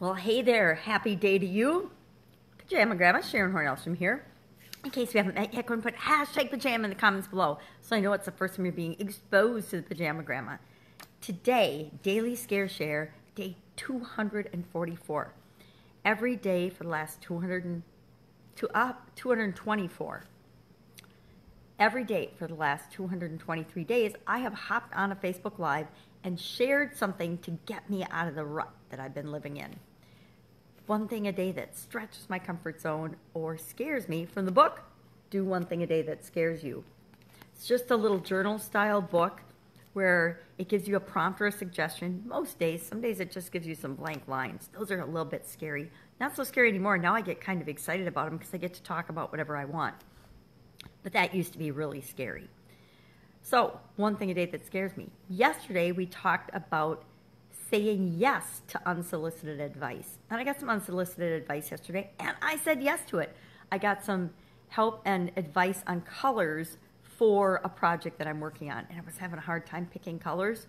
Well, hey there. Happy day to you. Pajama Grandma, Sharon Horne-Ellstrom here. In case we haven't met yet, go and put hashtag pajama in the comments below so I know it's the first time you're being exposed to the Pajama Grandma. Today, Daily Scare Share, day 244. Every day for the last 224. Every day for the last 223 days, I have hopped on a Facebook Live and shared something to get me out of the rut that I've been living in. One thing a day that stretches my comfort zone or scares me from the book, Do One Thing a Day That Scares You. It's just a little journal style book where it gives you a prompt or a suggestion. Most days, some days it just gives you some blank lines. Those are a little bit scary. Not so scary anymore. Now I get kind of excited about them because I get to talk about whatever I want. But that used to be really scary. So, one thing a day that scares me. Yesterday we talked about saying yes to unsolicited advice. And I got some unsolicited advice yesterday, and I said yes to it. I got some help and advice on colors for a project that I'm working on, and I was having a hard time picking colors.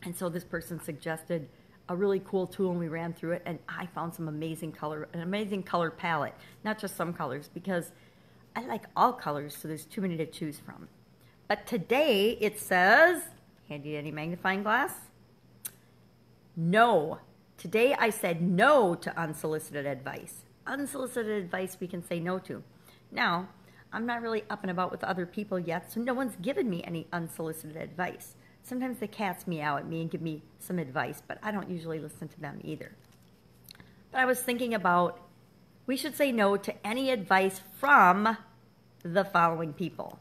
And so this person suggested a really cool tool, and we ran through it, and I found an amazing color palette. Not just some colors, because I like all colors, so there's too many to choose from. But today it says, handy dandy magnifying glass, no. Today I said no to unsolicited advice. Unsolicited advice we can say no to. Now, I'm not really up and about with other people yet, so no one's given me any unsolicited advice. Sometimes the cats meow at me and give me some advice, but I don't usually listen to them either. But I was thinking about, we should say no to any advice from the following people.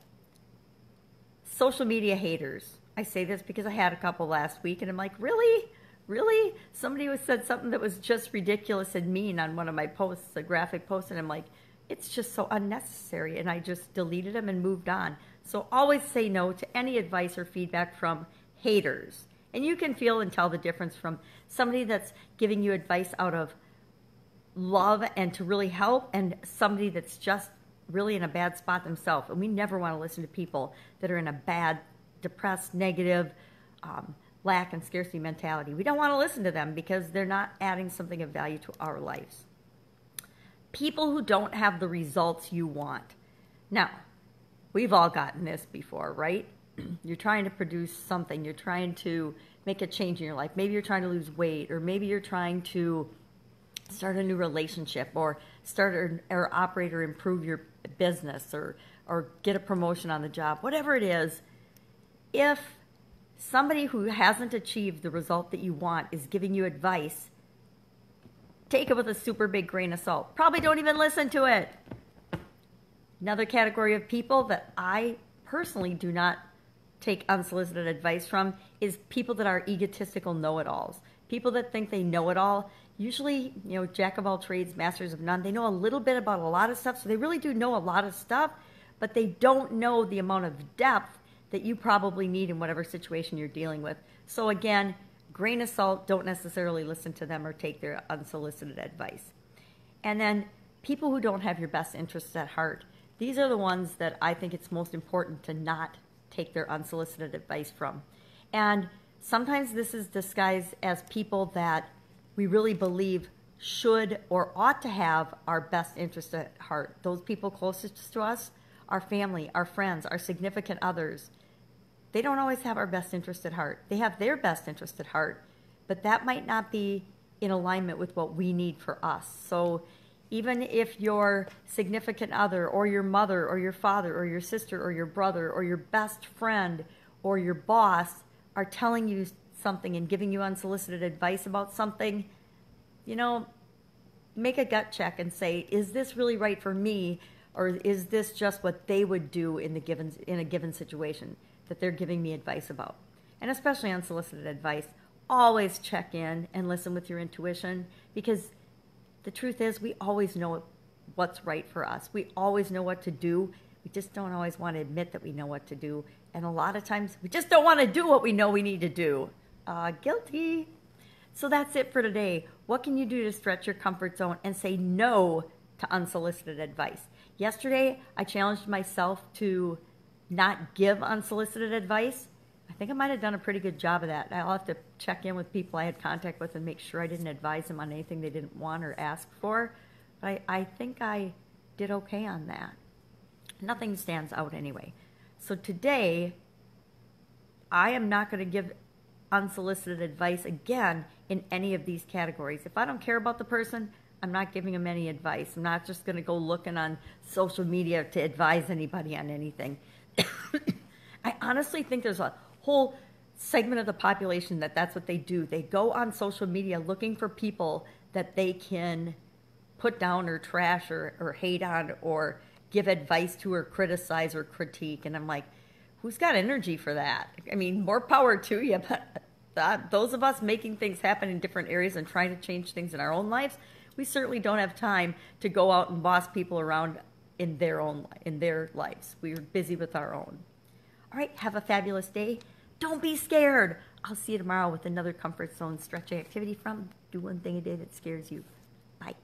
Social media haters. I say this because I had a couple last week, and I'm like, really? Really? Somebody said something that was just ridiculous and mean on one of my posts, a graphic post, and I'm like, it's just so unnecessary, and I just deleted them and moved on. So always say no to any advice or feedback from haters. And you can feel and tell the difference from somebody that's giving you advice out of love and to really help, and somebody that's just really in a bad spot themselves. And we never want to listen to people that are in a bad, depressed, negative, lack and scarcity mentality. We don't want to listen to them because they're not adding something of value to our lives. People who don't have the results you want. Now, we've all gotten this before, right? You're trying to produce something. You're trying to make a change in your life. Maybe you're trying to lose weight, or maybe you're trying to start a new relationship, or start or operate or improve your business, or get a promotion on the job, whatever it is. If somebody who hasn't achieved the result that you want is giving you advice, take it with a super big grain of salt. Probably don't even listen to it. Another category of people that I personally do not take unsolicited advice from is people that are egotistical know-it-alls. People that think they know it all. Usually, jack of all trades, masters of none. They know a little bit about a lot of stuff, so they really do know a lot of stuff, but they don't know the amount of depth that you probably need in whatever situation you're dealing with. So again, grain of salt, don't necessarily listen to them or take their unsolicited advice. And then people who don't have your best interests at heart. These are the ones that I think it's most important to not take their unsolicited advice from. And sometimes this is disguised as people that we really believe should or ought to have our best interests at heart. Those people closest to us, our family, our friends, our significant others. They don't always have our best interest at heart. They have their best interest at heart, but that might not be in alignment with what we need for us. So even if your significant other, or your mother, or your father, or your sister, or your brother, or your best friend, or your boss are telling you something and giving you unsolicited advice about something, make a gut check and say, is this really right for me, or is this just what they would do in a given situation that they're giving me advice about? And especially unsolicited advice, always check in and listen with your intuition, because the truth is we always know what's right for us. We always know what to do. We just don't always want to admit that we know what to do. And a lot of times we just don't want to do what we know we need to do. Guilty. So that's it for today. What can you do to stretch your comfort zone and say no to unsolicited advice? Yesterday, I challenged myself to not give unsolicited advice. I think I might have done a pretty good job of that. I'll have to check in with people I had contact with and make sure I didn't advise them on anything they didn't want or ask for. But I think I did okay on that. Nothing stands out anyway. So today, I am not going to give unsolicited advice again in any of these categories. If I don't care about the person, I'm not giving them any advice. I'm not just going to go looking on social media to advise anybody on anything. I honestly think there's a whole segment of the population that's what they do. They go on social media looking for people that they can put down or trash or hate on or give advice to or criticize or critique. And I'm like, who's got energy for that? I mean, more power to you, but those of us making things happen in different areas and trying to change things in our own lives, we certainly don't have time to go out and boss people around in their lives. We're busy with our own. All right, have a fabulous day. Don't be scared. I'll see you tomorrow with another comfort zone stretching activity from Do One Thing a Day That Scares You. Bye.